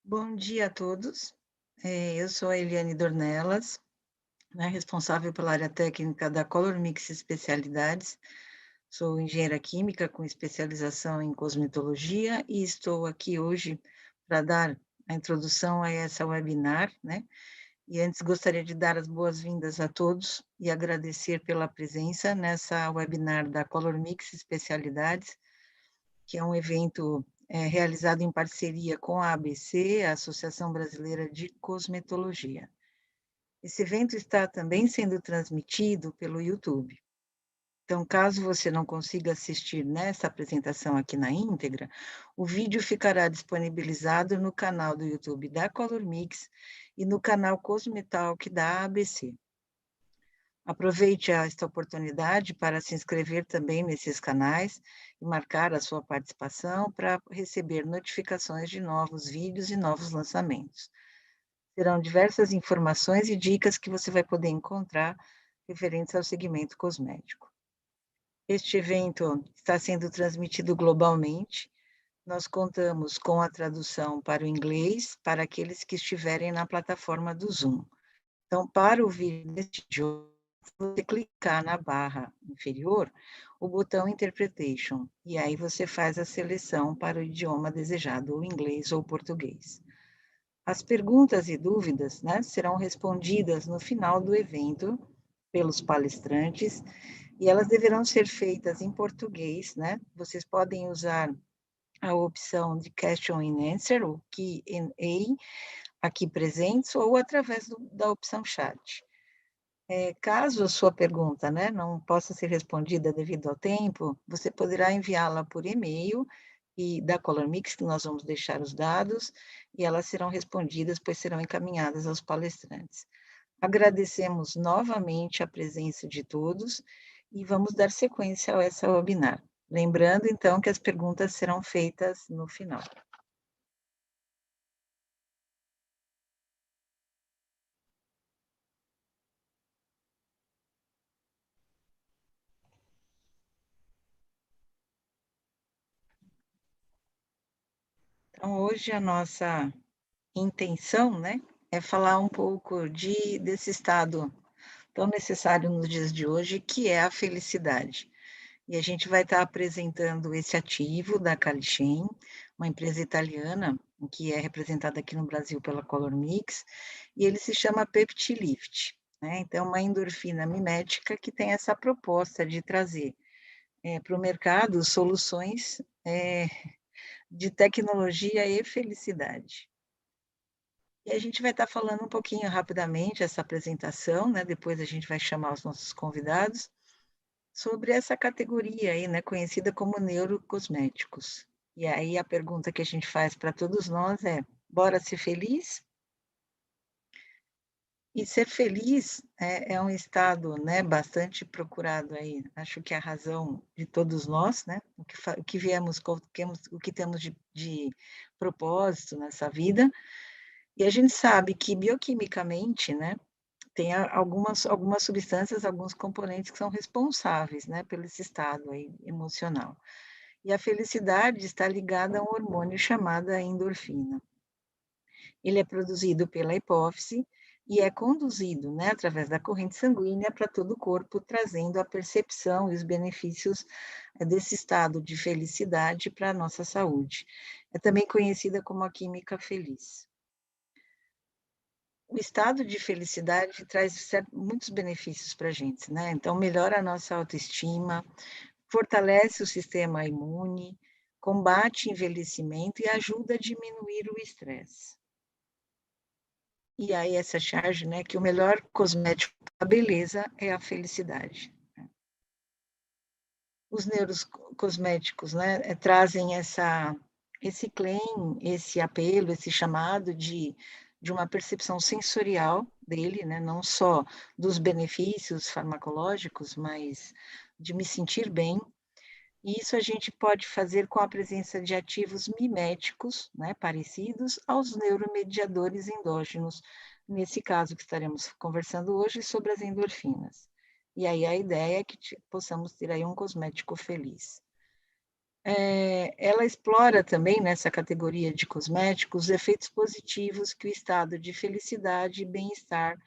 Bom dia a todos. Eu sou a Eliane Dornelas, né, responsável pela área técnica da Colormix Especialidades. Sou engenheira química com especialização em cosmetologia e estou aqui hoje para dar a introdução a essa webinar, né? E antes gostaria de dar as boas-vindas a todos e agradecer pela presença nessa webinar da Colormix Especialidades, que é um evento realizado em parceria com a ABC, a Associação Brasileira de Cosmetologia. Esse evento está também sendo transmitido pelo YouTube. Então, caso você não consiga assistir nessa apresentação aqui na íntegra, o vídeo ficará disponibilizado no canal do YouTube da Colormix e no canal Cosmetalk da ABC. Aproveite esta oportunidade para se inscrever também nesses canais e marcar a sua participação para receber notificações de novos vídeos e novos lançamentos. Serão diversas informações e dicas que você vai poder encontrar referentes ao segmento cosmético. Este evento está sendo transmitido globalmente. Nós contamos com a tradução para o inglês para aqueles que estiverem na plataforma do Zoom. Então, para ouvir neste idioma, você clicar na barra inferior, o botão Interpretation, e aí você faz a seleção para o idioma desejado, ou inglês ou português. As perguntas e dúvidas, né, serão respondidas no final do evento pelos palestrantes, e elas deverão ser feitas em português, né? Vocês podem usar a opção de Question and Answer, ou Q&A, aqui presentes, ou através da opção Chat. Caso a sua pergunta, né, não possa ser respondida devido ao tempo, você poderá enviá-la por e-mail e da Colormix, que nós vamos deixar os dados, e elas serão respondidas, pois serão encaminhadas aos palestrantes. Agradecemos novamente a presença de todos e vamos dar sequência a essa webinar. Lembrando, então, que as perguntas serão feitas no final. Então, hoje a nossa intenção, né, é falar um pouco desse estado tão necessário nos dias de hoje, que é a felicidade. E a gente vai estar apresentando esse ativo da Calixen, uma empresa italiana, que é representada aqui no Brasil pela Colormix, e ele se chama PEPTILIFT, né? Então, uma endorfina mimética que tem essa proposta de trazer para o mercado soluções de tecnologia e felicidade. E a gente vai estar falando um pouquinho rapidamente essa apresentação, né? Depois a gente vai chamar os nossos convidados, sobre essa categoria aí, né, conhecida como neurocosméticos. E aí a pergunta que a gente faz para todos nós é: bora ser feliz? E ser feliz é um estado, né, bastante procurado aí. Acho que é a razão de todos nós, né, o que viemos, o que temos de propósito nessa vida. E a gente sabe que bioquimicamente, né, tem algumas substâncias, alguns componentes que são responsáveis, né, pelo esse estado aí emocional. E a felicidade está ligada a um hormônio chamado endorfina. Ele é produzido pela hipófise e é conduzido, né, através da corrente sanguínea para todo o corpo, trazendo a percepção e os benefícios desse estado de felicidade para a nossa saúde. É também conhecida como a química feliz. O estado de felicidade traz muitos benefícios para a gente, né? Então, melhora a nossa autoestima, fortalece o sistema imune, combate envelhecimento e ajuda a diminuir o estresse. E aí essa charge, né, que o melhor cosmético da beleza é a felicidade. Os neurocosméticos, né, trazem esse claim, esse apelo, esse chamado de uma percepção sensorial dele, né, não só dos benefícios farmacológicos, mas de me sentir bem. E isso a gente pode fazer com a presença de ativos miméticos, né, parecidos aos neuromediadores endógenos, nesse caso que estaremos conversando hoje sobre as endorfinas. E aí a ideia é que possamos ter aí um cosmético feliz. ela explora também, nessa categoria de cosméticos, os efeitos positivos que o estado de felicidade e bem-estar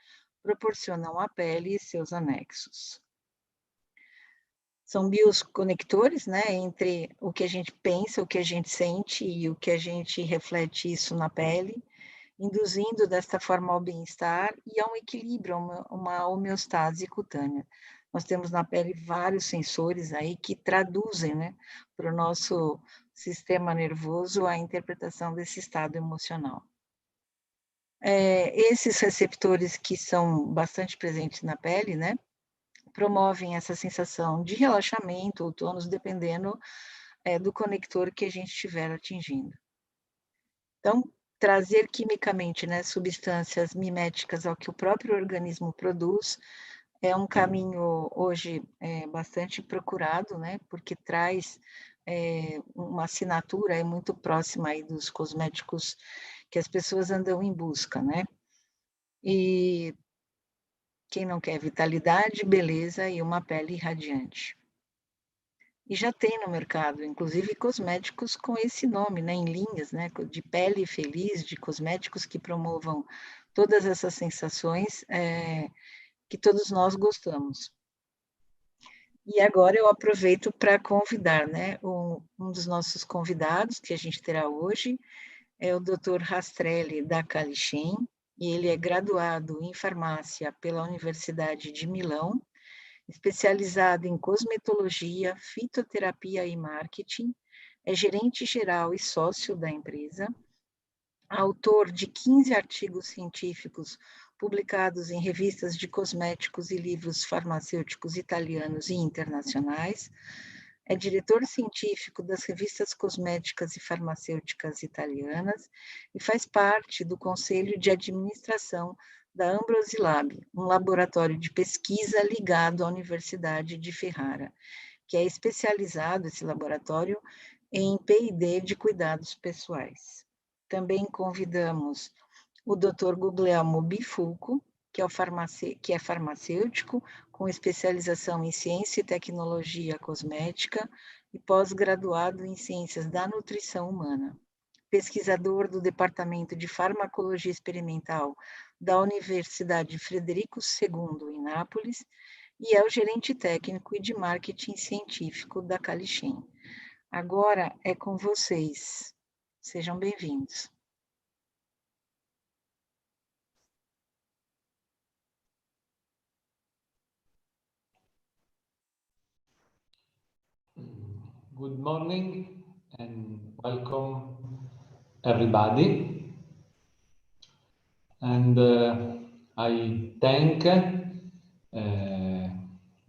proporcionam à pele e seus anexos. São bioconectores, né, entre o que a gente pensa, o que a gente sente e o que a gente reflete isso na pele, induzindo desta forma ao bem-estar e a um equilíbrio, uma homeostase cutânea. Nós temos na pele vários sensores aí que traduzem, né, para o nosso sistema nervoso a interpretação desse estado emocional. Esses receptores que são bastante presentes na pele, né, promovem essa sensação de relaxamento ou tônus, dependendo do conector que a gente estiver atingindo. Então, trazer quimicamente, né, substâncias miméticas ao que o próprio organismo produz é um caminho hoje bastante procurado, né, porque traz uma assinatura muito próxima aí dos cosméticos que as pessoas andam em busca, né? E quem não quer vitalidade, beleza e uma pele radiante. E já tem no mercado, inclusive, cosméticos com esse nome, né, em linhas, né, de pele feliz, de cosméticos que promovam todas essas sensações que todos nós gostamos. E agora eu aproveito para convidar, né, um dos nossos convidados que a gente terá hoje, é o Dr. Rastrelli da Calichem, e ele é graduado em farmácia pela Universidade de Milão, especializado em cosmetologia, fitoterapia e marketing, é gerente geral e sócio da empresa, autor de 15 artigos científicos publicados em revistas de cosméticos e livros farmacêuticos italianos e internacionais, é diretor científico das revistas cosméticas e farmacêuticas italianas e faz parte do conselho de administração da Ambrosilab, um laboratório de pesquisa ligado à Universidade de Ferrara, que é especializado, esse laboratório, em P&D de cuidados pessoais. Também convidamos o Dr. Guglielmo Bifulco, que é farmacêutico, com especialização em ciência e tecnologia cosmética e pós-graduado em ciências da nutrição humana. Pesquisador do Departamento de Farmacologia Experimental da Universidade Frederico II, em Nápoles, e é o gerente técnico e de marketing científico da Calichem. Agora é com vocês. Sejam bem-vindos. Good morning and welcome everybody. And I thank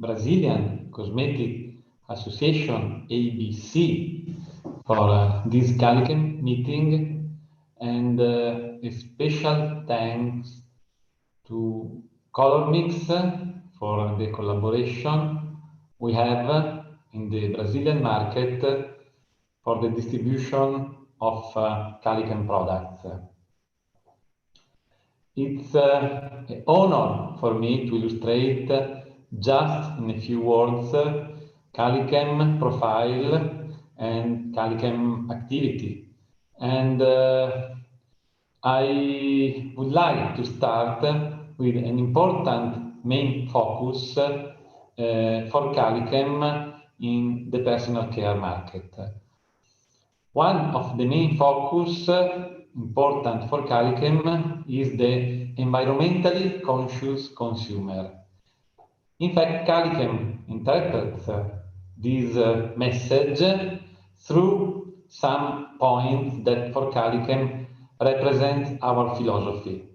Brazilian Cosmetic Association, ABC, for this Calichem meeting, and a special thanks to Colormix for the collaboration we have in the Brazilian market for the distribution of Calichem products. It's an honor for me to illustrate just in a few words Calichem profile and Calichem activity. And I would like to start with an important main focus for Calichem in the personal care market. One of the main focus important for Calichem is the environmentally conscious consumer. In fact, Calichem interprets this message through some points that for Calichem represent our philosophy.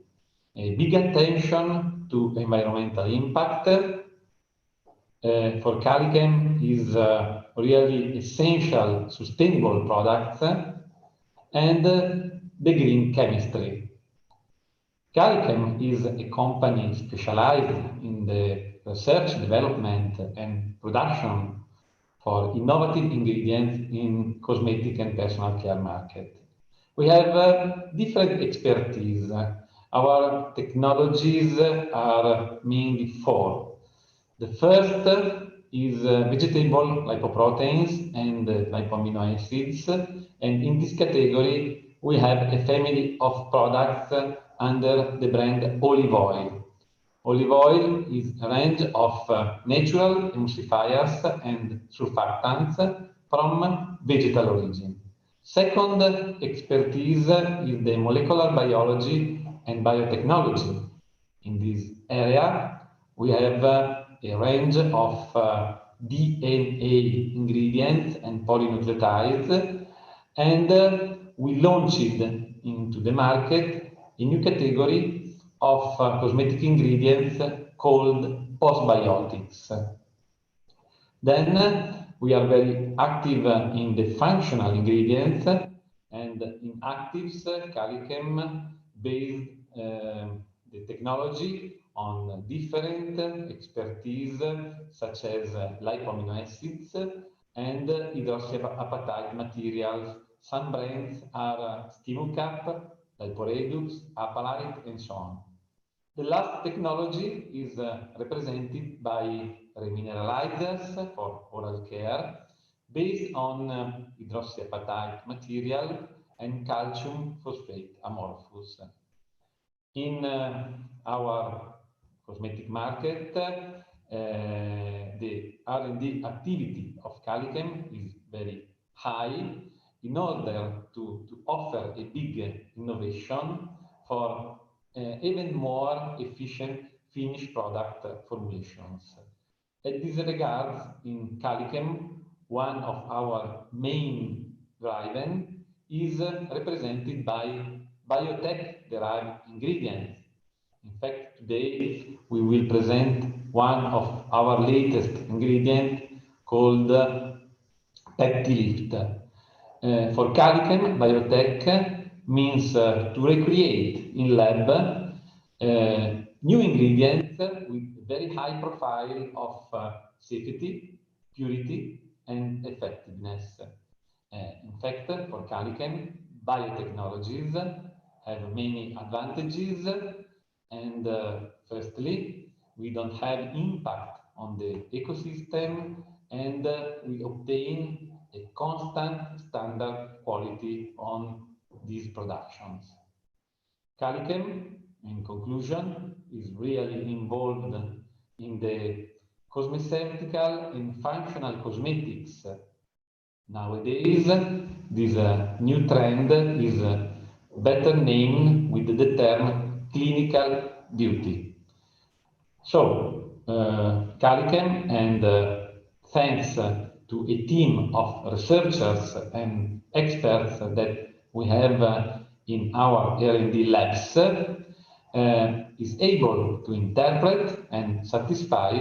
A big attention to environmental impact for Calichem is really essential sustainable products and the green chemistry. Calichem is a company specialized in the research, development and production for innovative ingredients in cosmetic and personal care market. We have different expertise. Our technologies are mainly four. The first is vegetable lipoproteins and lipoamino acids. And in this category, we have a family of products under the brand olive oil. Olive oil is a range of natural emulsifiers and surfactants from vegetal origin. Second expertise is the molecular biology and biotechnology. In this area, we have a range of DNA ingredients and polynucleotides, and we launched into the market a new category of cosmetic ingredients called postbiotics. Then we are very active in the functional ingredients, and in actives, Calichem based the technology on different expertise such as lipoamino acids and hydroxyapatite materials. Some brands are Stimulcap, Liporedux, Apalite, and so on. The last technology is represented by remineralizers for oral care based on hydroxyapatite material and calcium phosphate amorphous. In our cosmetic market, the R&D activity of Calichem is very high in order to offer a big innovation for even more efficient finished product formulations. At this regard, in Calichem, one of our main drivers is represented by biotech-derived ingredients. In fact, today we will present one of our latest ingredients called PEPTILIFT. For Calichem, biotech means to recreate in lab new ingredients with very high profile of safety, purity, and effectiveness. In fact, for Calichem, biotechnologies have many advantages, and firstly, we don't have impact on the ecosystem, and we obtain a constant standard quality on these productions. Calichem, in conclusion, is really involved in the cosmeceutical and functional cosmetics. Nowadays, this new trend is better named with the term clinical beauty. So, Calichem, and thanks to a team of researchers and experts that we have in our R&D labs, is able to interpret and satisfy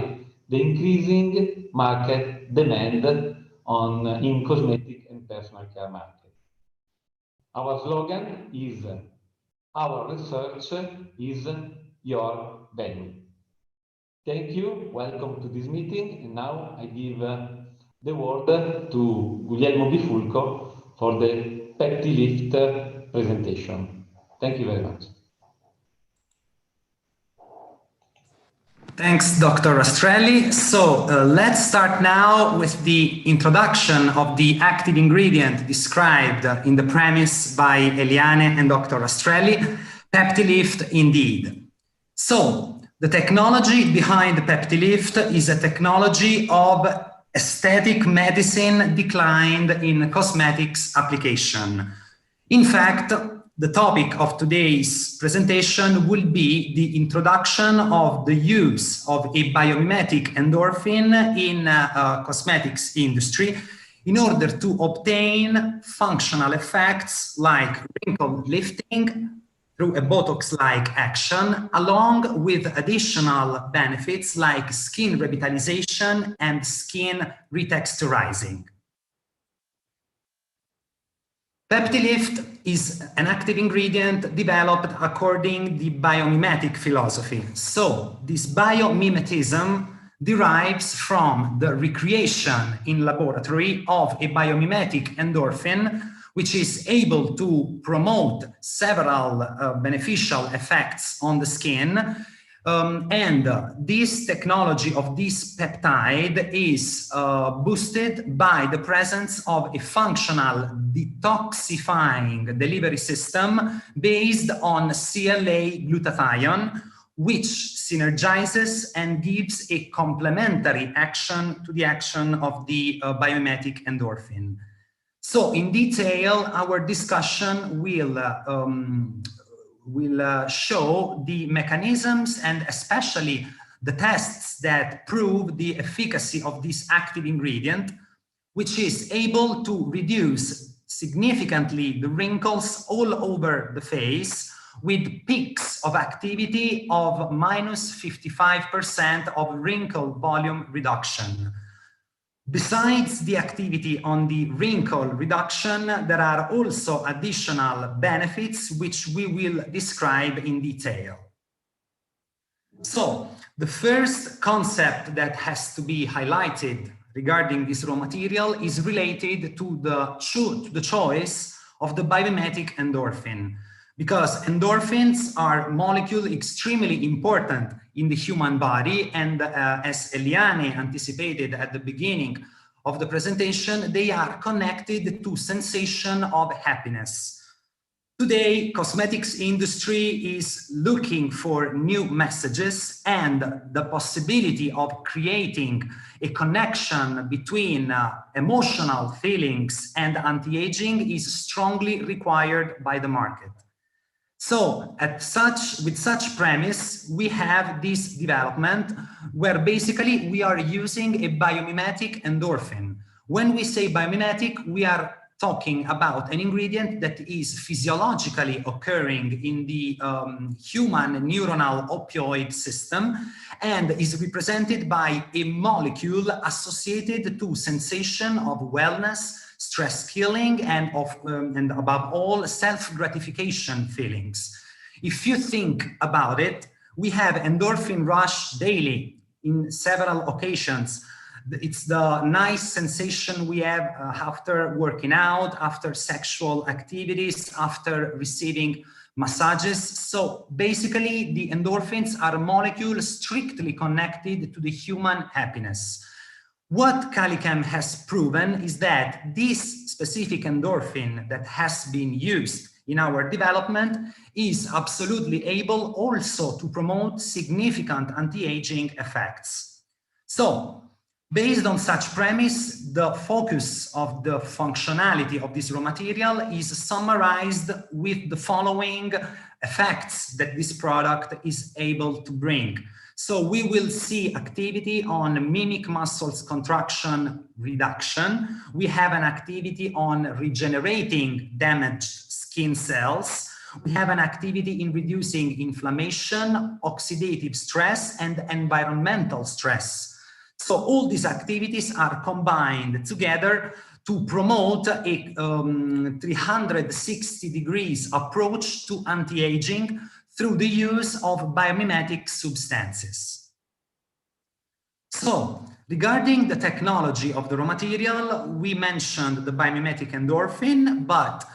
the increasing market demand in cosmetic and personal care market. Our slogan is, our research is your value. Thank you, welcome to this meeting, and now I give the word to Guglielmo Bifulco for the PEPTILIFT presentation. Thank you very much. Thanks, Dr. Rastrelli. So let's start now with the introduction of the active ingredient described in the premise by Eliane and Dr. Rastrelli, PEPTILIFT indeed. So the technology behind the PEPTILIFT is a technology of aesthetic medicine declined in cosmetics application. In fact, the topic of today's presentation will be the introduction of the use of a biomimetic endorphin in cosmetics industry in order to obtain functional effects like wrinkle lifting through a Botox-like action, along with additional benefits like skin revitalization and skin retexturizing. PEPTILIFT is an active ingredient developed according to the biomimetic philosophy. So this biomimetism derives from the recreation in laboratory of a biomimetic endorphin, which is able to promote several beneficial effects on the skin, This technology of this peptide is boosted by the presence of a functional detoxifying delivery system based on CLA glutathione, which synergizes and gives a complementary action to the action of the biomimetic endorphin. So in detail, our discussion will show the mechanisms and especially the tests that prove the efficacy of this active ingredient, which is able to reduce significantly the wrinkles all over the face with peaks of activity of -55% of wrinkle volume reduction. Besides the activity on the wrinkle reduction, there are also additional benefits which we will describe in detail. So, the first concept that has to be highlighted regarding this raw material is related to the choice of the biomimetic endorphin, because endorphins are molecules extremely important in the human body, and as Eliane anticipated at the beginning of the presentation, they are connected to sensation of happiness. Today, cosmetics industry is looking for new messages, and the possibility of creating a connection between emotional feelings and anti-aging is strongly required by the market. So with such premise, we have this development where basically we are using a biomimetic endorphin. When we say biomimetic, we are talking about an ingredient that is physiologically occurring in the human neuronal opioid system and is represented by a molecule associated to sensation of wellness, stress killing, and above all, self-gratification feelings. If you think about it, we have endorphin rush daily in several occasions. It's the nice sensation we have after working out, after sexual activities, after receiving massages. So basically, the endorphins are molecules strictly connected to the human happiness. What CALICHEM has proven is that this specific endorphin that has been used in our development is absolutely able also to promote significant anti-aging effects. So, based on such premise, the focus of the functionality of this raw material is summarized with the following effects that this product is able to bring. So we will see activity on mimic muscles contraction reduction. We have an activity on regenerating damaged skin cells. We have an activity in reducing inflammation, oxidative stress, and environmental stress. So all these activities are combined together to promote a 360 degrees approach to anti-aging through the use of biomimetic substances. So, regarding the technology of the raw material, we mentioned the biomimetic endorphin, but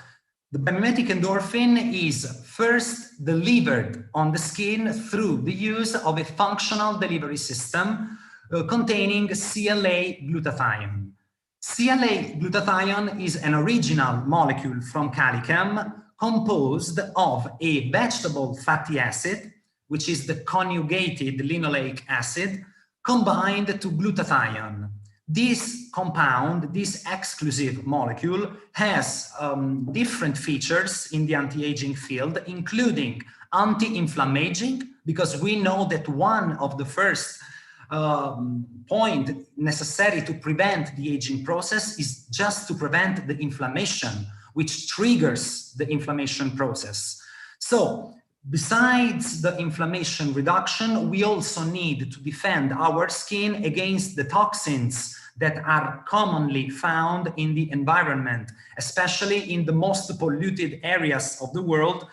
the biomimetic endorphin is first delivered on the skin through the use of a functional delivery system containing CLA glutathione. CLA glutathione is an original molecule from CALICHEM composed of a vegetable fatty acid, which is the conjugated linoleic acid, combined to glutathione. This compound, this exclusive molecule, has different features in the anti-aging field, including anti-inflammaging, because we know that one of the first point necessary to prevent the aging process is just to prevent the inflammation, which triggers the inflammation process. So, besides the inflammation reduction, we also need to defend our skin against the toxins that are commonly found in the environment, especially in the most polluted areas of the world.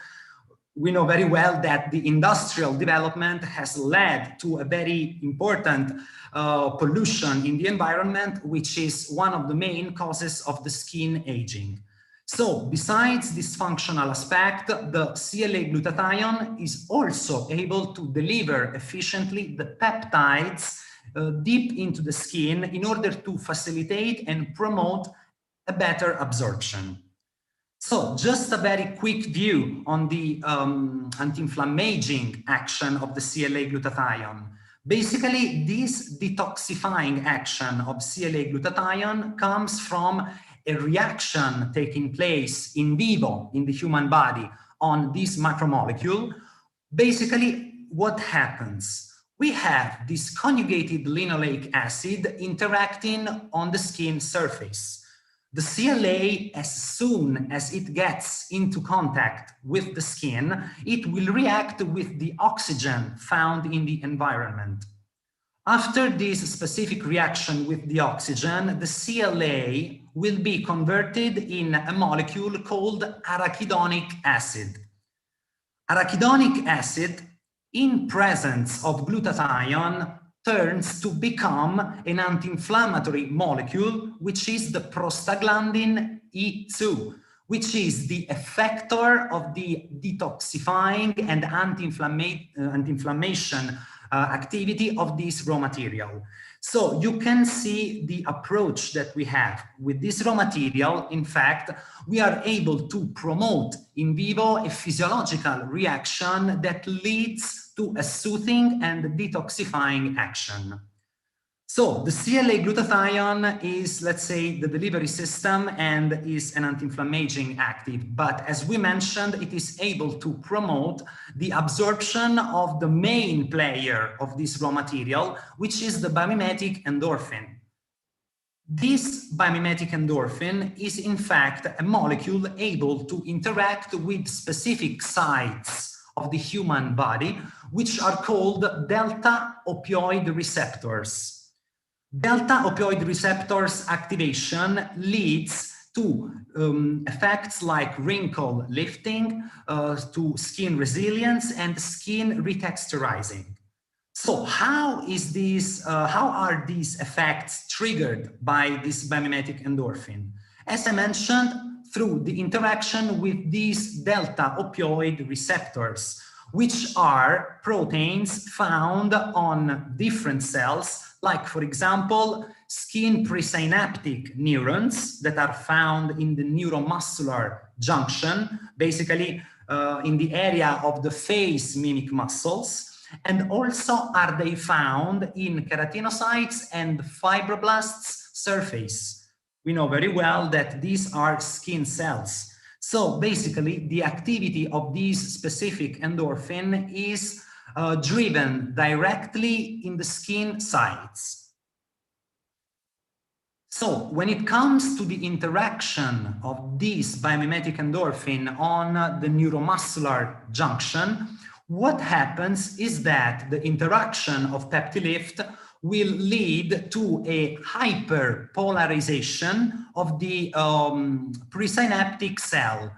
We know very well that the industrial development has led to a very important pollution in the environment, which is one of the main causes of the skin aging. So besides this functional aspect, the CLA glutathione is also able to deliver efficiently the peptides deep into the skin in order to facilitate and promote a better absorption. So just a very quick view on the anti-inflammaging action of the CLA glutathione. Basically, this detoxifying action of CLA glutathione comes from a reaction taking place in vivo in the human body on this macromolecule. Basically, what happens? We have this conjugated linoleic acid interacting on the skin surface. The CLA, as soon as it gets into contact with the skin, it will react with the oxygen found in the environment. After this specific reaction with the oxygen, the CLA will be converted in a molecule called arachidonic acid. Arachidonic acid, in presence of glutathione, turns to become an anti-inflammatory molecule, which is the prostaglandin E2, which is the effector of the detoxifying and anti-inflammation activity of this raw material. So you can see the approach that we have with this raw material. In fact, we are able to promote in vivo a physiological reaction that leads to a soothing and detoxifying action. So the CLA glutathione is, let's say, the delivery system and is an anti-inflammaging active. But as we mentioned, it is able to promote the absorption of the main player of this raw material, which is the biomimetic endorphin. This biomimetic endorphin is, in fact, a molecule able to interact with specific sites of the human body, which are called delta opioid receptors. Delta opioid receptors activation leads to effects like wrinkle lifting, to skin resilience and skin retexturizing. So how are these effects triggered by this biomimetic endorphin? As I mentioned, through the interaction with these delta opioid receptors, which are proteins found on different cells, like, for example, skin presynaptic neurons that are found in the neuromuscular junction, basically in the area of the face mimic muscles. And also are they found in keratinocytes and fibroblasts surface. We know very well that these are skin cells. So basically the activity of these specific endorphin is driven directly in the skin sites. So when it comes to the interaction of this biomimetic endorphin on the neuromuscular junction, what happens is that the interaction of PEPTILIFT will lead to a hyperpolarization of the presynaptic cell.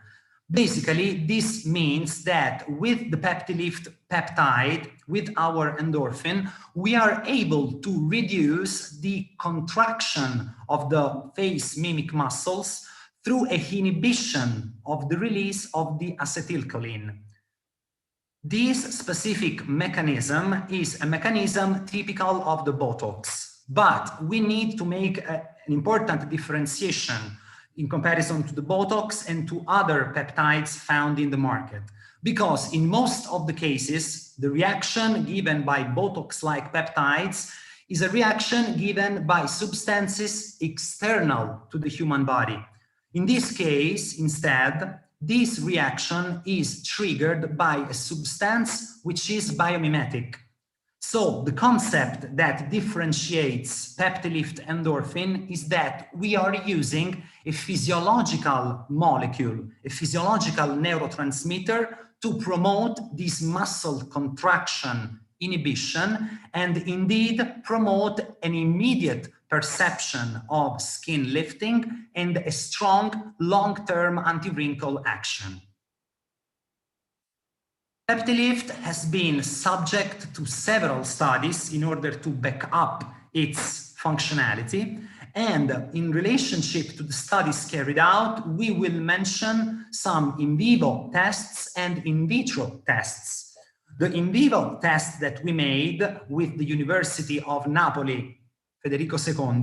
Basically, this means that with the PEPTILIFT peptide, with our endorphin, we are able to reduce the contraction of the face mimic muscles through a inhibition of the release of the acetylcholine. This specific mechanism is a mechanism typical of the Botox, but we need to make an important differentiation in comparison to the Botox and to other peptides found in the market. Because in most of the cases, the reaction given by Botox-like peptides is a reaction given by substances external to the human body. In this case, instead, this reaction is triggered by a substance which is biomimetic. So the concept that differentiates PEPTILIFT endorphin is that we are using a physiological molecule, a physiological neurotransmitter to promote this muscle contraction inhibition and indeed promote an immediate perception of skin lifting and a strong long-term anti-wrinkle action. PEPTILIFT has been subject to several studies in order to back up its functionality, And in relationship to the studies carried out, we will mention some in vivo tests and in vitro tests. The in vivo test that we made with the University of Napoli, Federico II,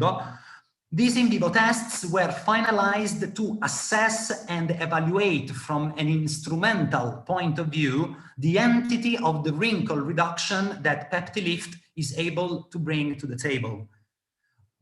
these in vivo tests were finalized to assess and evaluate from an instrumental point of view the entity of the wrinkle reduction that PEPTILIFT is able to bring to the table.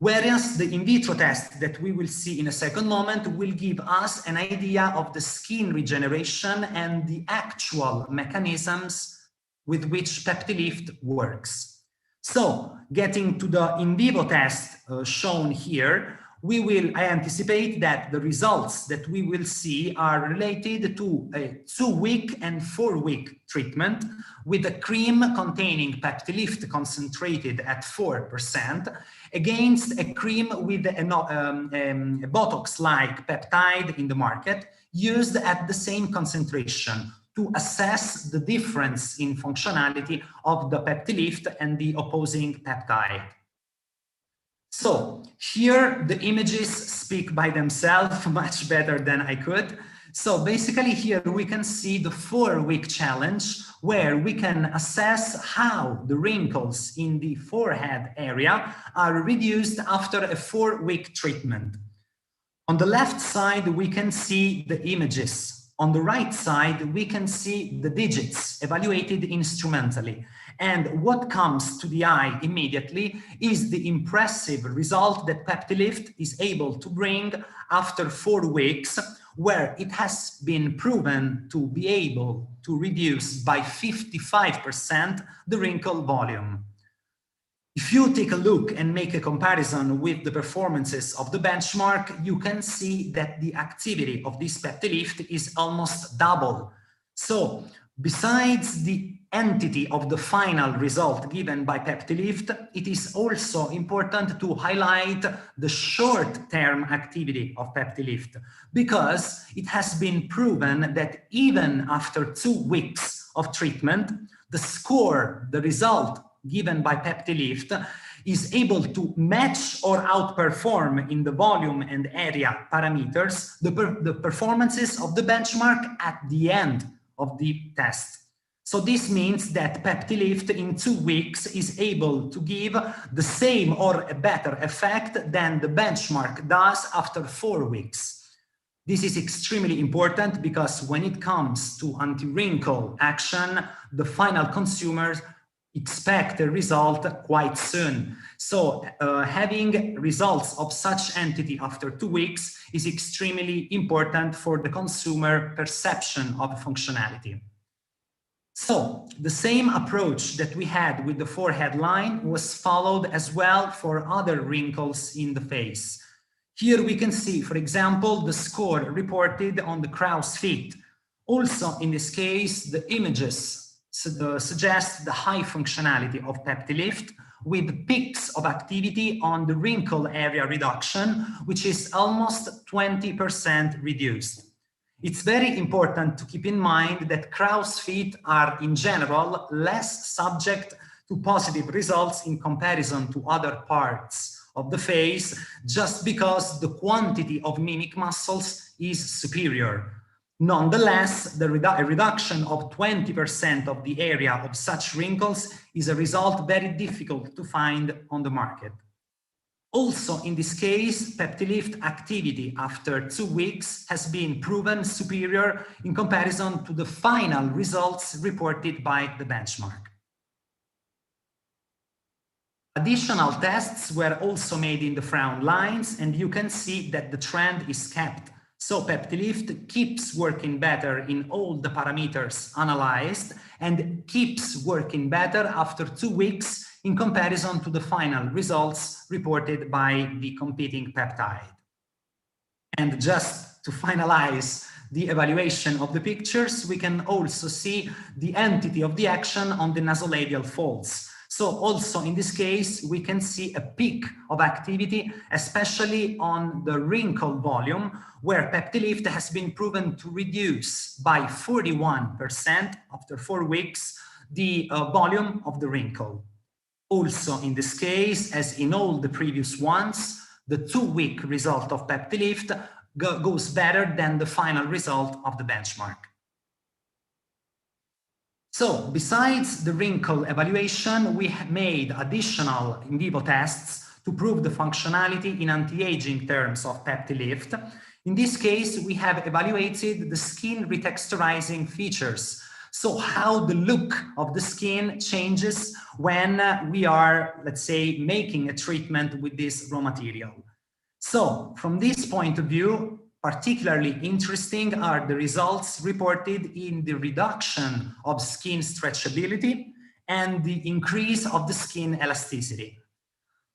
Whereas the in vitro test that we will see in a second moment will give us an idea of the skin regeneration and the actual mechanisms with which PEPTILIFT works. So, getting to the in vivo test shown here, I anticipate that the results that we will see are related to a 2-week and 4-week treatment with a cream containing PEPTILIFT concentrated at 4% against a cream with a Botox-like peptide in the market used at the same concentration to assess the difference in functionality of the PEPTILIFT and the opposing peptide. So here the images speak by themselves much better than I could. So basically here we can see the 4-week challenge where we can assess how the wrinkles in the forehead area are reduced after a 4-week treatment. On the left side, we can see the images. On the right side, we can see the digits evaluated instrumentally. And what comes to the eye immediately is the impressive result that PEPTILIFT is able to bring after 4 weeks, where it has been proven to be able to reduce by 55% the wrinkle volume. If you take a look and make a comparison with the performances of the benchmark, you can see that the activity of this PEPTILIFT is almost double. So, besides the entity of the final result given by PEPTILIFT, it is also important to highlight the short-term activity of PEPTILIFT, because it has been proven that even after 2 weeks of treatment, the score, the result given by PEPTILIFT is able to match or outperform in the volume and area parameters the performances of the benchmark at the end of the test. So this means that PEPTILIFT in 2 weeks is able to give the same or a better effect than the benchmark does after 4 weeks. This is extremely important because when it comes to anti-wrinkle action, the final consumers expect a result quite soon. So having results of such entity after 2 weeks is extremely important for the consumer perception of functionality. So the same approach that we had with the forehead line was followed as well for other wrinkles in the face. Here we can see, for example, the score reported on the crow's feet. Also in this case, the images suggest the high functionality of PEPTILIFT with peaks of activity on the wrinkle area reduction, which is almost 20% reduced. It's very important to keep in mind that crow's feet are in general less subject to positive results in comparison to other parts of the face, just because the quantity of mimic muscles is superior. Nonetheless, a reduction of 20% of the area of such wrinkles is a result very difficult to find on the market. Also, in this case, PEPTILIFT activity after 2 weeks has been proven superior in comparison to the final results reported by the benchmark. Additional tests were also made in the frown lines, and you can see that the trend is kept. So PEPTILIFT keeps working better in all the parameters analyzed and keeps working better after 2 weeks in comparison to the final results reported by the competing peptide. And just to finalize the evaluation of the pictures, we can also see the entity of the action on the nasolabial folds. So also in this case, we can see a peak of activity, especially on the wrinkle volume, where PEPTILIFT has been proven to reduce by 41% after 4 weeks the volume of the wrinkle. Also in this case, as in all the previous ones, the 2-week result of PEPTILIFT goes better than the final result of the benchmark. So, besides the wrinkle evaluation, we have made additional in vivo tests to prove the functionality in anti-aging terms of PEPTILIFT. In this case, we have evaluated the skin retexturizing features. So how the look of the skin changes when we are, let's say, making a treatment with this raw material. So from this point of view, particularly interesting are the results reported in the reduction of skin stretchability and the increase of the skin elasticity.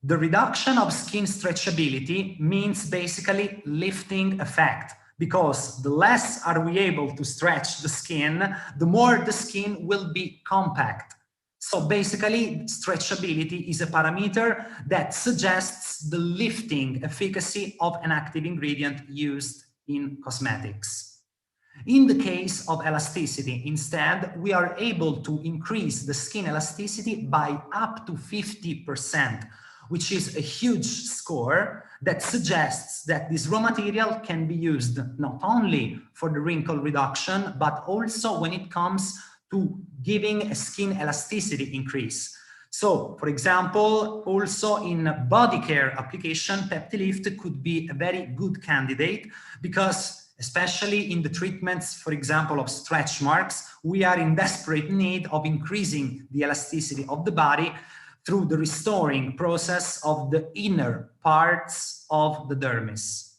The reduction of skin stretchability means basically lifting effect, because the less are we able to stretch the skin, the more the skin will be compact. So basically, stretchability is a parameter that suggests the lifting efficacy of an active ingredient used in cosmetics. In the case of elasticity, instead, we are able to increase the skin elasticity by up to 50%, which is a huge score that suggests that this raw material can be used not only for the wrinkle reduction, but also when it comes to giving a skin elasticity increase. So, for example, also in body care application, PEPTILIFT could be a very good candidate because, especially in the treatments, for example, of stretch marks, we are in desperate need of increasing the elasticity of the body through the restoring process of the inner parts of the dermis.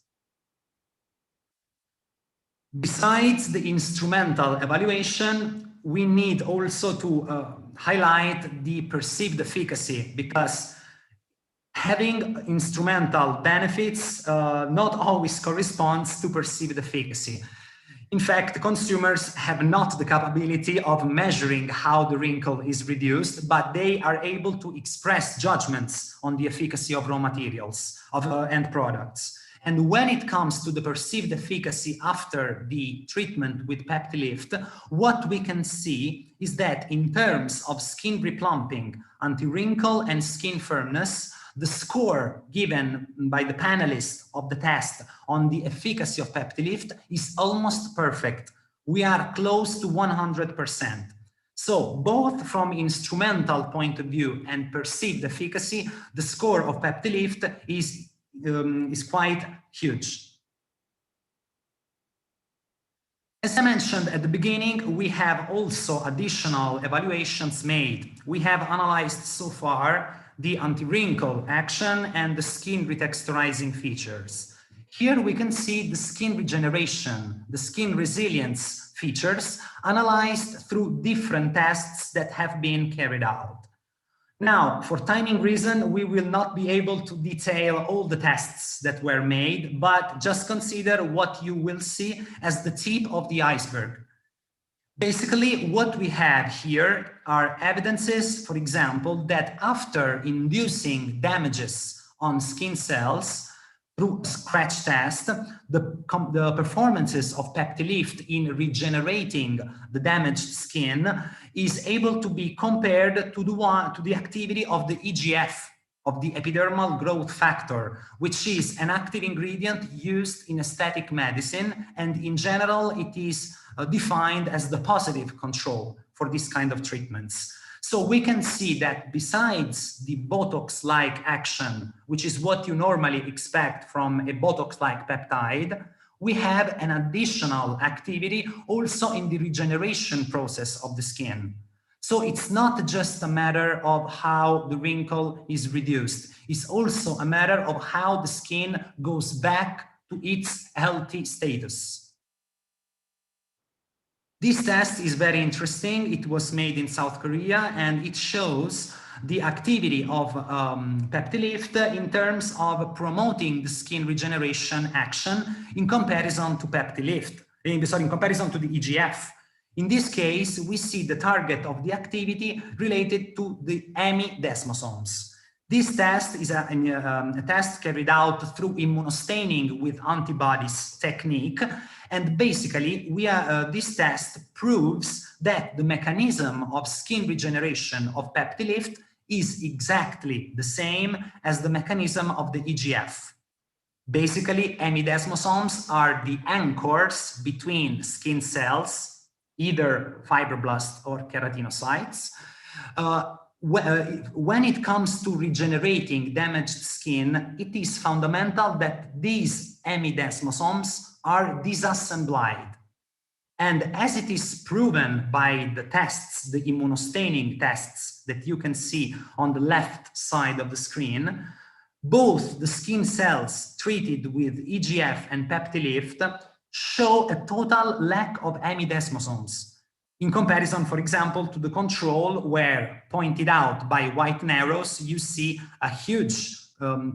Besides the instrumental evaluation, we need also to highlight the perceived efficacy, because having instrumental benefits not always corresponds to perceived efficacy. In fact, consumers have not the capability of measuring how the wrinkle is reduced, but they are able to express judgments on the efficacy of raw materials, of end products. And when it comes to the perceived efficacy after the treatment with PEPTILIFT, what we can see is that in terms of skin replumping, anti-wrinkle and skin firmness, the score given by the panelists of the test on the efficacy of PEPTILIFT is almost perfect. We are close to 100%. So both from instrumental point of view and perceived efficacy, the score of PEPTILIFT is quite huge. As I mentioned at the beginning, we have also additional evaluations made. We have analyzed so far the anti-wrinkle action and the skin retexturizing features. Here we can see the skin regeneration, the skin resilience features analyzed through different tests that have been carried out. Now, for timing reason, we will not be able to detail all the tests that were made, but just consider what you will see as the tip of the iceberg. Basically, what we have here are evidences, for example, that after inducing damages on skin cells through a scratch test, the performances of PEPTILIFT in regenerating the damaged skin is able to be compared to the activity of the EGF, of the epidermal growth factor, which is an active ingredient used in aesthetic medicine, and in general it is defined as the positive control for this kind of treatments. So we can see that besides the Botox-like action, which is what you normally expect from a Botox-like peptide, we have an additional activity also in the regeneration process of the skin. So it's not just a matter of how the wrinkle is reduced. It's also a matter of how the skin goes back to its healthy status. This test is very interesting. It was made in South Korea, and it shows the activity of PEPTILIFT in terms of promoting the skin regeneration action in comparison to PEPTILIFT, in comparison to the EGF. In this case, we see the target of the activity related to the hemidesmosomes. This test is a test carried out through immunostaining with antibodies technique. And basically, this test proves that the mechanism of skin regeneration of PEPTILIFT is exactly the same as the mechanism of the EGF. Basically, hemidesmosomes are the anchors between skin cells, either fibroblasts or keratinocytes. When it comes to regenerating damaged skin, it is fundamental that these hemidesmosomes are disassembled. And as it is proven by the tests, the immunostaining tests that you can see on the left side of the screen, both the skin cells treated with EGF and PEPTILIFT show a total lack of hemidesmosomes, in comparison, for example, to the control where, pointed out by white arrows, you see a huge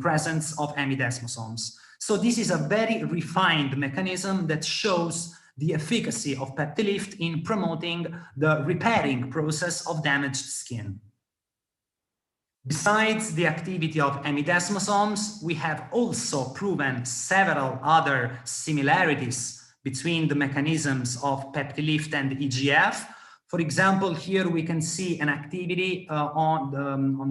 presence of hemidesmosomes. So this is a very refined mechanism that shows the efficacy of PEPTILIFT in promoting the repairing process of damaged skin. Besides the activity of hemidesmosomes, we have also proven several other similarities between the mechanisms of PEPTILIFT and EGF. For example, here we can see an activity on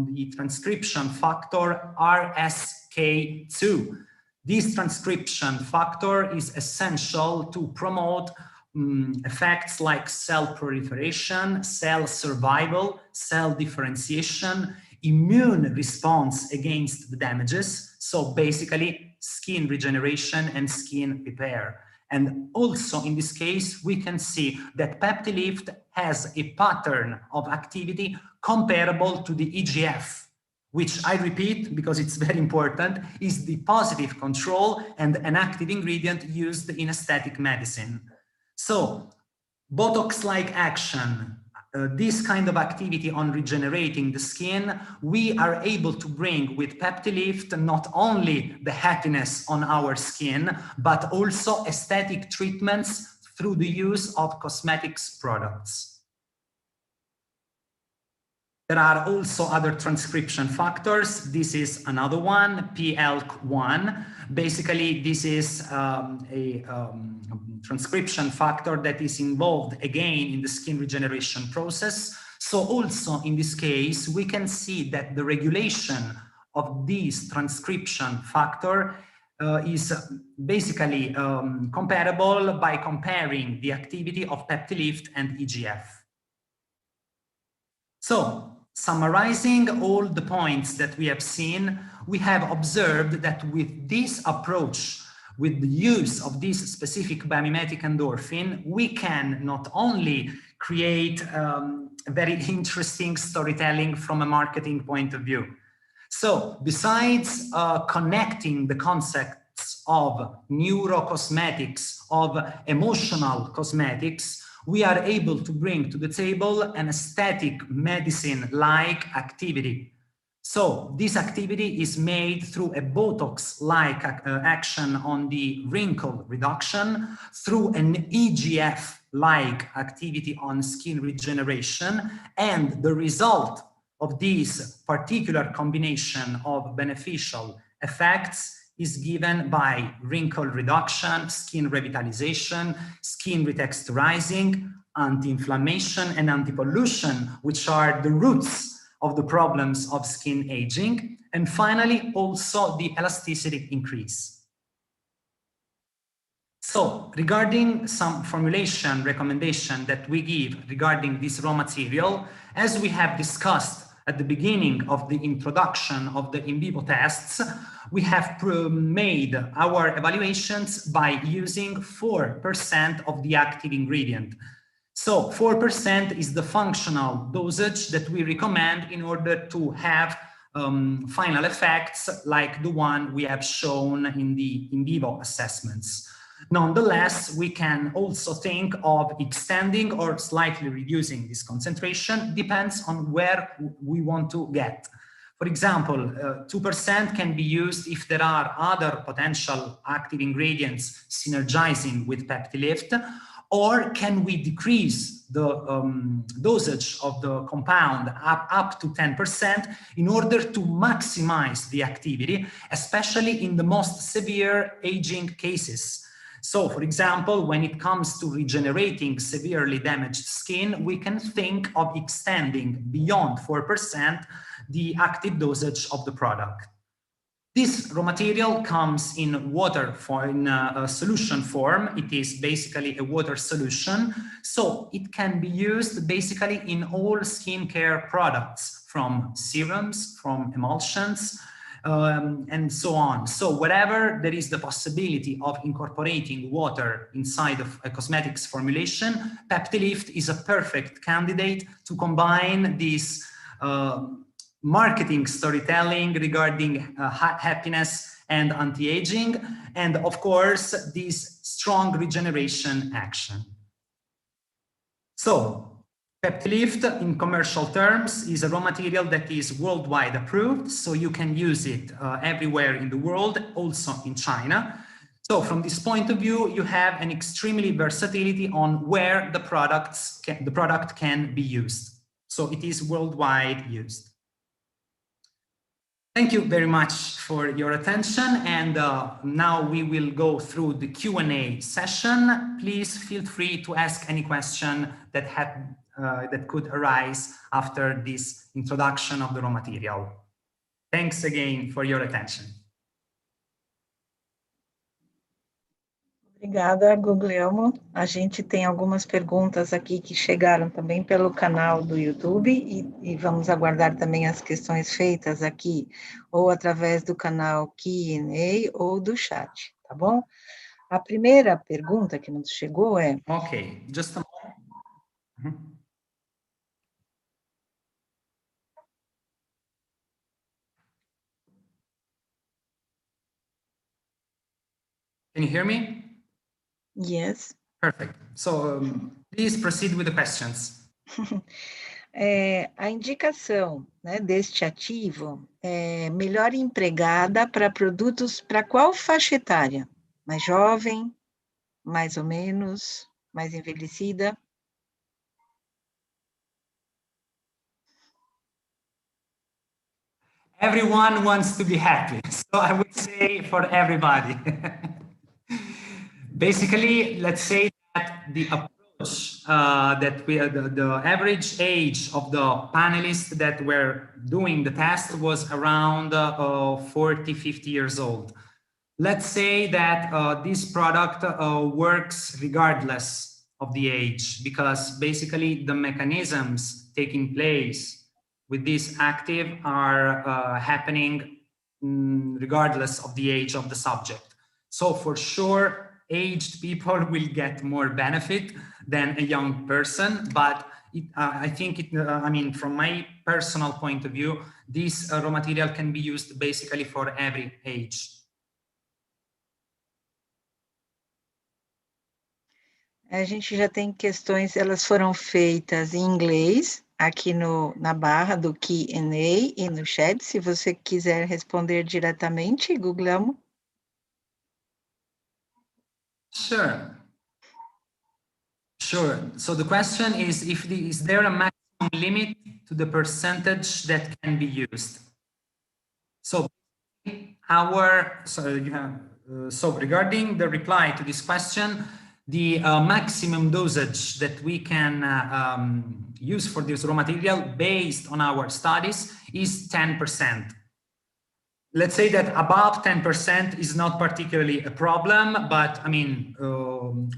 the transcription factor RSK2. This transcription factor is essential to promote effects like cell proliferation, cell survival, cell differentiation, immune response against the damages, so basically skin regeneration and skin repair. And also in this case, we can see that PEPTILIFT has a pattern of activity comparable to the EGF, which I repeat because it's very important, is the positive control and an active ingredient used in aesthetic medicine. So Botox-like action, this kind of activity on regenerating the skin, we are able to bring with PEPTILIFT not only the happiness on our skin, but also aesthetic treatments through the use of cosmetics products. There are also other transcription factors. This is another one, PLK1. Basically, this is a transcription factor that is involved again in the skin regeneration process. So also in this case, we can see that the regulation of this transcription factor is basically comparable by comparing the activity of PEPTILIFT and EGF. So, summarizing all the points that we have seen, we have observed that with this approach, with the use of this specific biomimetic endorphin, we can not only create very interesting storytelling from a marketing point of view. So besides connecting the concepts of neurocosmetics, of emotional cosmetics, we are able to bring to the table an aesthetic medicine-like activity. So this activity is made through a Botox-like action on the wrinkle reduction, through an EGF-like activity on skin regeneration, and the result of this particular combination of beneficial effects is given by wrinkle reduction, skin revitalization, skin retexturizing, anti-inflammation, and anti-pollution, which are the roots of the problems of skin aging, and finally also the elasticity increase. So regarding some formulation recommendation that we give regarding this raw material, as we have discussed at the beginning of the introduction of the in vivo tests, we have made our evaluations by using 4% of the active ingredient. So 4% is the functional dosage that we recommend in order to have final effects like the one we have shown in the in vivo assessments. Nonetheless, we can also think of extending or slightly reducing this concentration, depends on where we want to get. For example, 2% can be used if there are other potential active ingredients synergizing with PEPTILIFT, or can we decrease the dosage of the compound up to 10% in order to maximize the activity, especially in the most severe aging cases. So, for example, when it comes to regenerating severely damaged skin, we can think of extending beyond 4% the active dosage of the product. This raw material comes in water in a solution form. It is basically a water solution. So it can be used basically in all skincare products, from serums, from emulsions, and so on. So wherever there is the possibility of incorporating water inside of a cosmetics formulation, PEPTILIFT is a perfect candidate to combine this marketing storytelling regarding happiness and anti-aging, and of course, this strong regeneration action. So, PEPTILIFT, in commercial terms, is a raw material that is worldwide approved, so you can use it everywhere in the world, also in China. So from this point of view, you have an extremely versatility on where the product can be used. So it is worldwide used. Thank you very much for your attention, and now we will go through the Q&A session. Please feel free to ask any question that could arise after this introduction of the raw material. Thanks again for your attention. Obrigada, Guglielmo. A gente tem algumas perguntas aqui que chegaram também pelo canal do YouTube e vamos aguardar também as questões feitas aqui, ou através do canal Q&A ou do chat, tá bom? A primeira pergunta que nos chegou é... Ok, just a moment. Can you hear me? Yes. Perfect. So, please proceed with the questions. A indicação, né, deste ativo é melhor empregada para produtos para qual faixa etária? Mais jovem, mais ou menos, mais envelhecida? Everyone wants to be happy, so I would say for everybody. Basically, let's say that the approach the average age of the panelists that were doing the test was around 40, 50 years old. Let's say that this product works regardless of the age, because basically the mechanisms taking place with this active are happening regardless of the age of the subject. So for sure, aged people will get more benefit than a young person, but I think I mean, from my personal point of view, this raw material can be used basically for every age. A gente já tem questões, elas foram feitas em inglês, aqui na barra do Q&A e no chat, se você quiser responder diretamente, Guglielmo. Sure. So the question is, is there a maximum limit to the percentage that can be used? So so regarding the reply to this question, the maximum dosage that we can use for this raw material based on our studies is 10%. Let's say that above 10% is not particularly a problem, but I mean,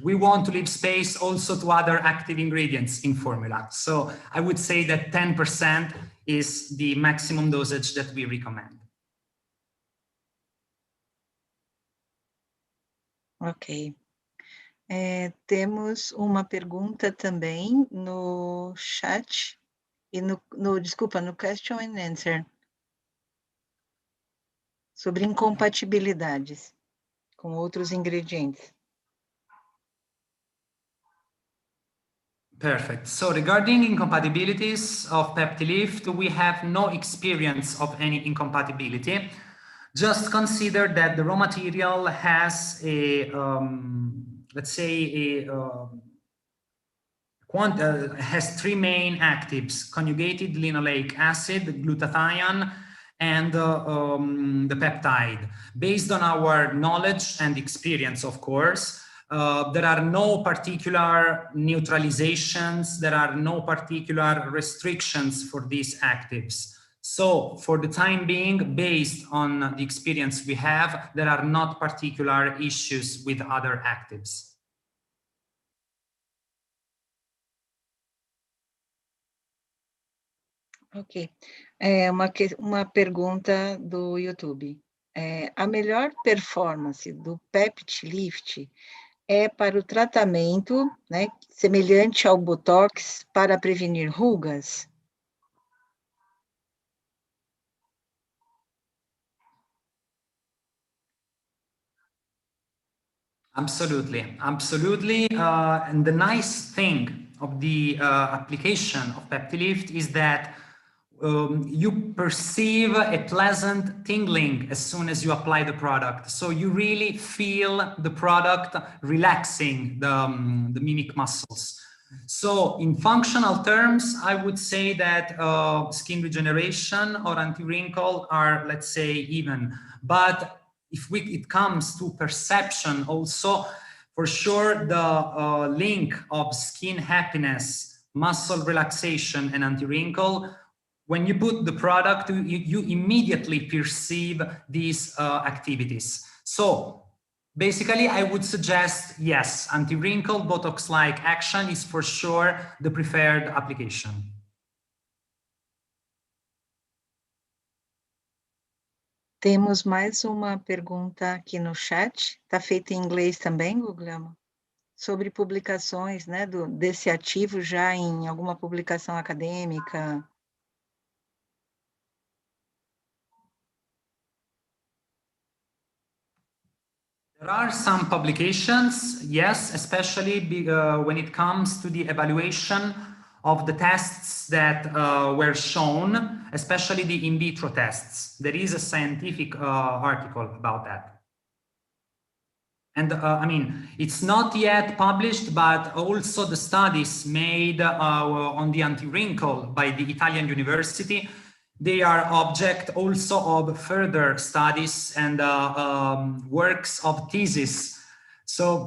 we want to leave space also to other active ingredients in formula. So I would say that 10% is the maximum dosage that we recommend. Ok. Temos uma pergunta também no chat, e desculpa, no question and answer, sobre incompatibilidades com outros ingredientes. Perfect. So regarding incompatibilities of PEPTILIFT, we have no experience of any incompatibility. Just consider that the raw material has a, let's say, has three main actives: conjugated linoleic acid, glutathione, and the peptide. Based on our knowledge and experience, of course, there are no particular neutralizations, there are no particular restrictions for these actives. So for the time being, based on the experience we have, there are not particular issues with other actives. Ok. Uma pergunta do YouTube. A melhor performance do PEPTILIFT é para o tratamento, né, semelhante ao Botox, para prevenir rugas? Absolutely, absolutely. And the nice thing of the application of PEPTILIFT is that you perceive a pleasant tingling as soon as you apply the product. So you really feel the product relaxing the mimic muscles. So in functional terms, I would say that skin regeneration or anti-wrinkle are, let's say, even. But if it comes to perception also, for sure, the link of skin happiness, muscle relaxation, and anti-wrinkle, when you put the product, you immediately perceive these activities. So basically, I would suggest, yes, anti-wrinkle, Botox-like action is for sure the preferred application. Temos mais uma pergunta aqui no chat, está feita em inglês também, Guglielmo? Sobre publicações, né, desse ativo já em alguma publicação acadêmica. There are some publications, yes, especially when it comes to the evaluation of the tests that were shown, especially the in vitro tests. There is a scientific article about that. And I mean, it's not yet published, but also the studies made on the anti-wrinkle by the Italian university, they are object also of further studies and works of thesis. So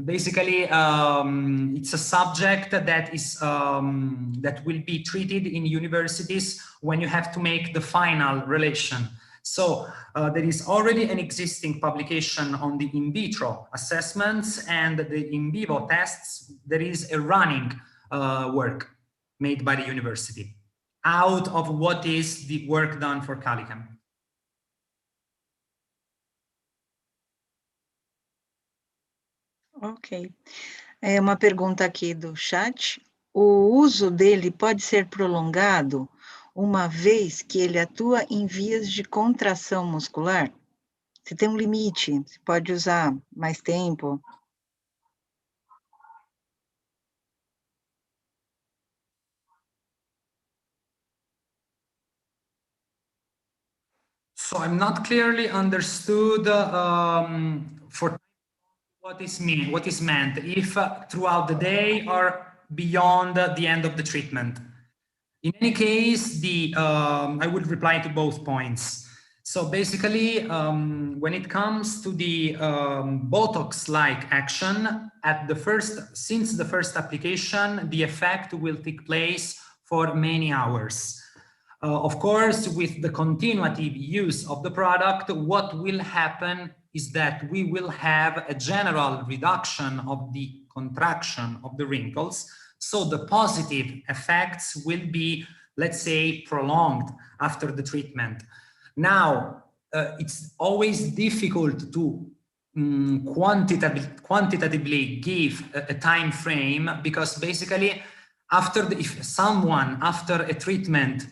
basically, it's a subject that is that will be treated in universities when you have to make the final relation. So there is already an existing publication on the in vitro assessments and the in vivo tests. There is a running work made by the university out of what is the work done for Calicam. Ok. Uma pergunta aqui do chat. O uso dele pode ser prolongado uma vez que ele atua em vias de contração muscular? Se tem um limite, se pode usar mais tempo? So I'm not clearly understood for what is meant, if throughout the day or beyond the end of the treatment. In any case, I would reply to both points. So basically, when it comes to the Botox-like action, since the first application, the effect will take place for many hours. Of course, with the continuative use of the product, what will happen is that we will have a general reduction of the contraction of the wrinkles. So the positive effects will be, let's say, prolonged after the treatment. Now, it's always difficult to quantitatively give a time frame, because basically, if someone after a treatment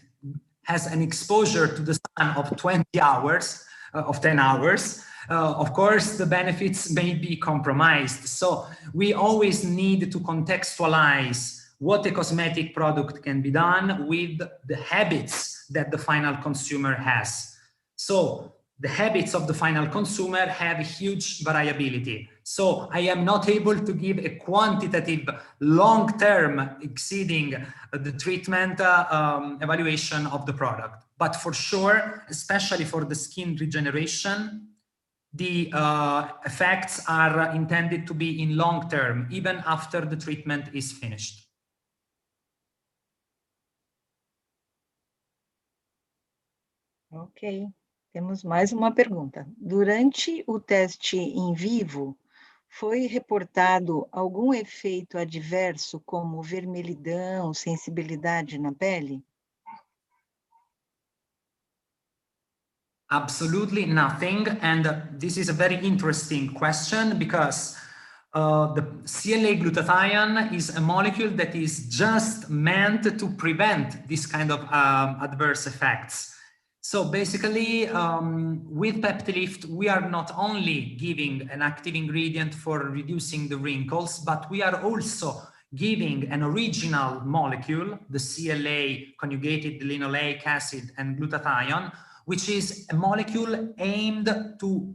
has an exposure to the sun of 20 hours, of 10 hours, of course, the benefits may be compromised. So we always need to contextualize what a cosmetic product can be done with the habits that the final consumer has. So the habits of the final consumer have huge variability. So I am not able to give a quantitative long-term exceeding the treatment evaluation of the product. But for sure, especially for the skin regeneration, the effects are intended to be in long term, even after the treatment is finished. Ok. Temos mais uma pergunta. Durante o teste em vivo, foi reportado algum efeito adverso, como vermelhidão, sensibilidade na pele? Absolutely nothing. And this is a very interesting question because the CLA glutathione is a molecule that is just meant to prevent this kind of adverse effects. So basically, with PEPTILIFT, we are not only giving an active ingredient for reducing the wrinkles, but we are also giving an original molecule, the CLA conjugated linoleic acid and glutathione, which is a molecule aimed to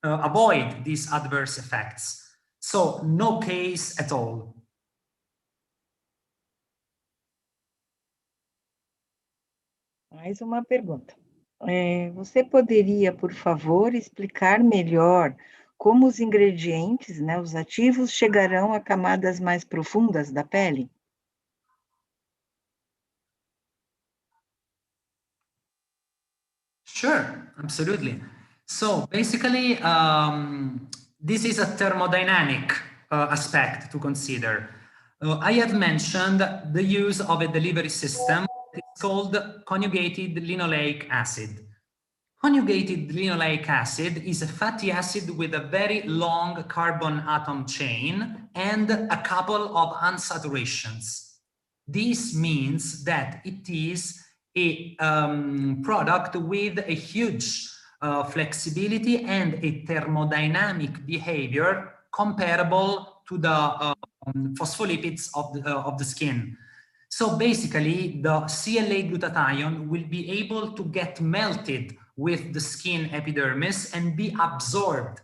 avoid these adverse effects. So no case at all. Mais uma pergunta. Você poderia, por favor, explicar melhor como os ingredientes, né, os ativos, chegarão a camadas mais profundas da pele? Sure, absolutely. So basically, this is a thermodynamic aspect to consider. I have mentioned the use of a delivery system. It's called conjugated linoleic acid. Conjugated linoleic acid is a fatty acid with a very long carbon atom chain and a couple of unsaturations. This means that it is a product with a huge flexibility and a thermodynamic behavior comparable to the phospholipids of the skin. So basically, the CLA glutathione will be able to get melted with the skin epidermis and be absorbed.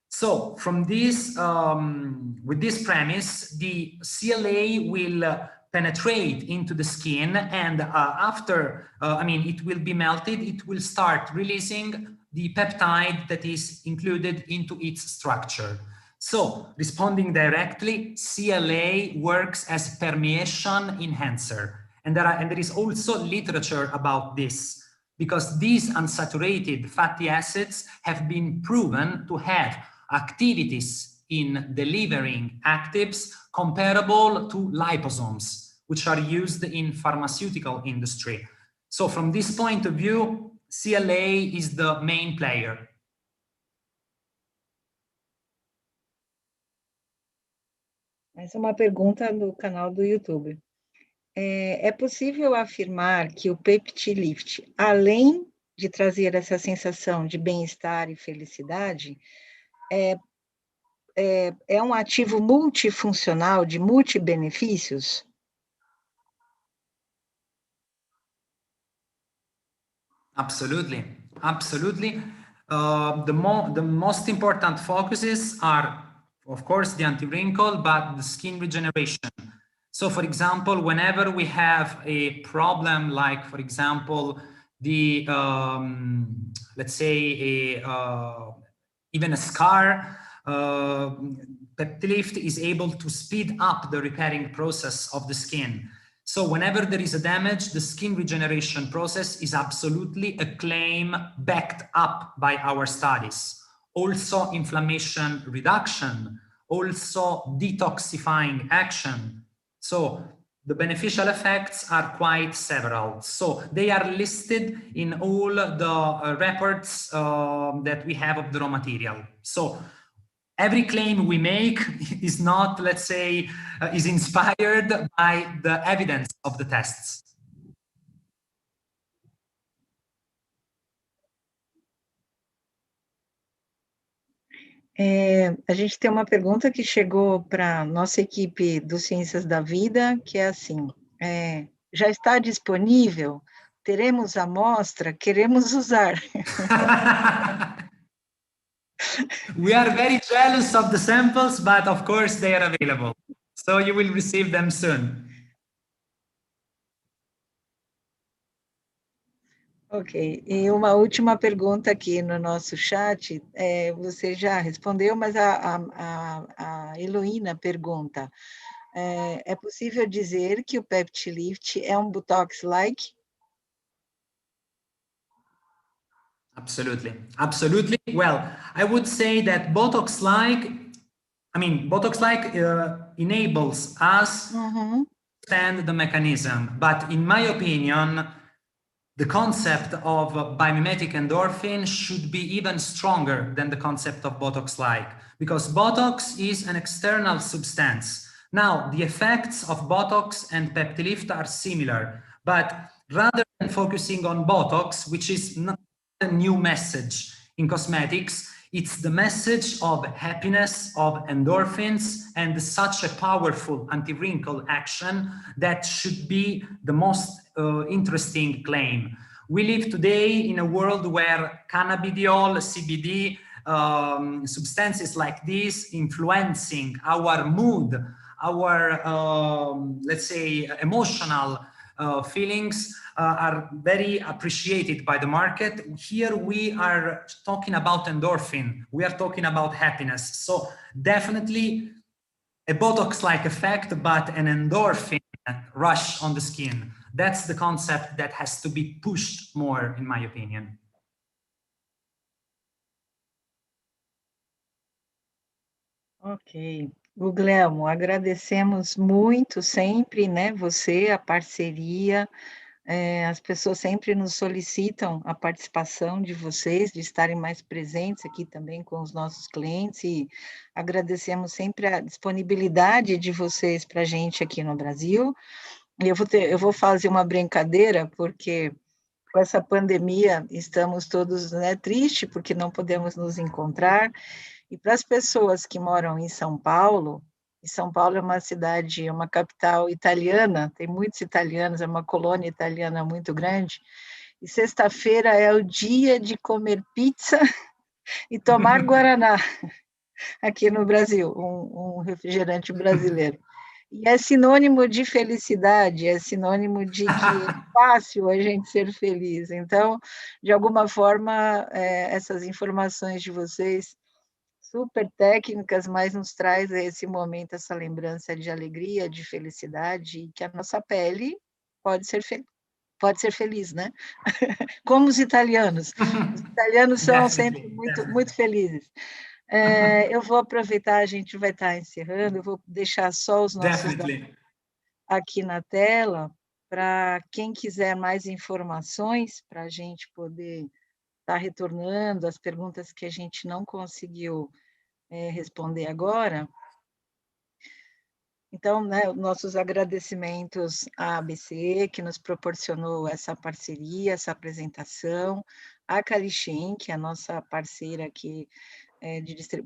So from this, with this premise, the CLA will penetrate into the skin, and after, it will be melted, it will start releasing the peptide that is included into its structure. So responding directly, CLA works as permeation enhancer. And there is also literature about this, because these unsaturated fatty acids have been proven to have activities in delivering actives comparable to liposomes, which are used in pharmaceutical industry. So from this point of view, CLA is the main player. Mais uma pergunta do canal do YouTube. É possível afirmar que o PEPTILIFT, além de trazer essa sensação de bem-estar e felicidade, é um ativo multifuncional, de multibenefícios? Absolutely, absolutely. The most important focuses are, of course, the anti-wrinkle, but the skin regeneration. So, for example, whenever we have a problem, like, for example, the let's say even a scar, PEPTILIFT is able to speed up the repairing process of the skin. So whenever there is a damage, the skin regeneration process is absolutely a claim backed up by our studies. Also inflammation reduction, also detoxifying action. So the beneficial effects are quite several. So they are listed in all the reports that we have of the raw material. So every claim we make is not, let's say, is inspired by the evidence of the tests. A gente tem uma pergunta que chegou para a nossa equipe do Ciências da Vida, que é assim, já está disponível? Teremos amostra? Queremos usar. We are very jealous of the samples, but of course they are available. So you will receive them soon. Ok, e uma última pergunta aqui no nosso chat, você já respondeu, mas a Heloína pergunta, é possível dizer que o PEPTILIFT é um Botox-like? Absolutely, absolutely. Well, I would say that Botox-like enables us to understand the mechanism, but in my opinion, the concept of biomimetic endorphin should be even stronger than the concept of Botox-like, because Botox is an external substance. Now, the effects of Botox and PEPTILIFT are similar, but rather than focusing on Botox, which is not a new message in cosmetics, it's the message of happiness, of endorphins, and such a powerful anti-wrinkle action that should be the most interesting claim. We live today in a world where cannabidiol, CBD, substances like this influencing our mood, our, let's say, emotional feelings are very appreciated by the market. Here we are talking about endorphin, we are talking about happiness. So definitely a Botox-like effect, but an endorphin rush on the skin. That's the concept that has to be pushed more, in my opinion. Ok. Guglielmo, agradecemos muito sempre, né, você, a parceria, as pessoas sempre nos solicitam a participação de vocês, de estarem mais presentes aqui também com os nossos clientes, e agradecemos sempre a disponibilidade de vocês para a gente aqui no Brasil. E eu vou fazer uma brincadeira, porque com essa pandemia estamos todos, né, tristes, porque não podemos nos encontrar. E para as pessoas que moram em São Paulo, e São Paulo é uma cidade, é uma capital italiana, tem muitos italianos, é uma colônia italiana muito grande, e sexta-feira é o dia de comer pizza e tomar guaraná, aqui no Brasil, um refrigerante brasileiro. E é sinônimo de felicidade, é sinônimo de que é fácil a gente ser feliz. Então, de alguma forma, essas informações de vocês, super técnicas, mas nos traz esse momento, essa lembrança de alegria, de felicidade, e que a nossa pele pode ser feliz, né? Como os italianos. Os italianos são sempre muito felizes. Eu vou aproveitar, a gente vai estar encerrando, eu vou deixar só os nossos dados aqui na tela, para quem quiser mais informações, para a gente poder estar retornando as perguntas que a gente não conseguiu responder agora. Então, né, nossos agradecimentos à ABC, que nos proporcionou essa parceria, essa apresentação, a Calixen, que é a nossa parceira aqui,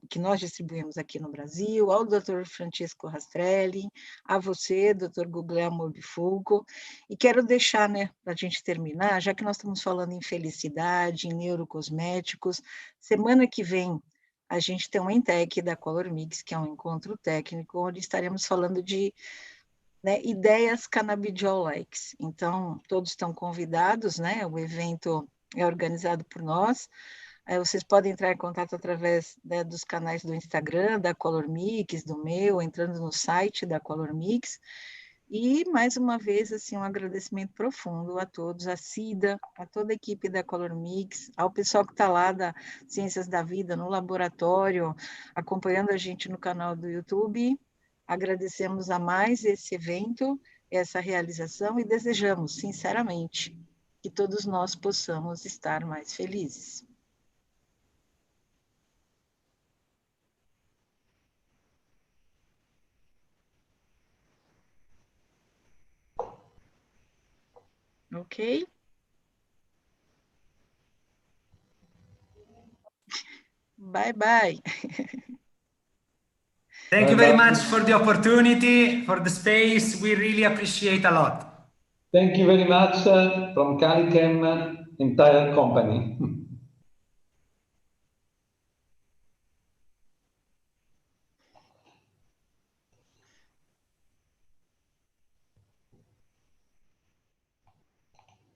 que nós distribuímos aqui no Brasil, ao Dr. Francisco Rastrelli, a você, Dr. Guglielmo Bifulco, e quero deixar, né, para a gente terminar, já que nós estamos falando em felicidade, em neurocosméticos, semana que vem a gente tem um Intec da Colormix, que é um encontro técnico, onde estaremos falando de, né, ideias cannabidiol-likes. Então, todos estão convidados, né, o evento é organizado por nós. Vocês podem entrar em contato através, né, dos canais do Instagram, da Colormix, do meu, entrando no site da Colormix. E, mais uma vez, assim, um agradecimento profundo a todos, a Cida, a toda a equipe da Colormix, ao pessoal que está lá da Ciências da Vida, no laboratório, acompanhando a gente no canal do YouTube. Agradecemos a mais esse evento, essa realização, e desejamos, sinceramente, que todos nós possamos estar mais felizes. Ok? Bye, bye. Thank you very much for the opportunity, for the space. We really appreciate a lot. Thank you very much from Calichem entire company.